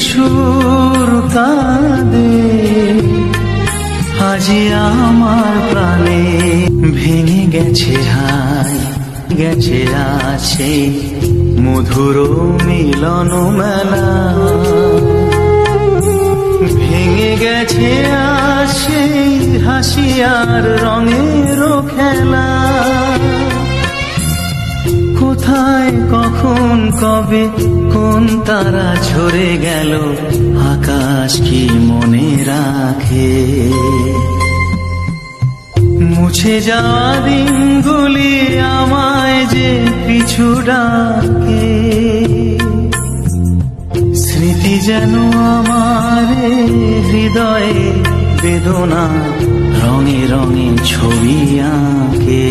সুর কাঁদে আজি আমার প্রাণে, ভেঙে গেছে হায় গেছে আছে মধুর মিলন মেলা, ভেঙে গেছে আসে হাসি আর রঙের খেলা। কোথায় কখন কবে কোন তারা ঝরে গেল, আকাশ কি মনে রাখে? মুছে যাওয়া দিনগুলি আমায় যে পিছু ডাকে, স্মৃতি যেন আমার হৃদয়ে বেদনা রঙে রঙে ছবি আঁকে।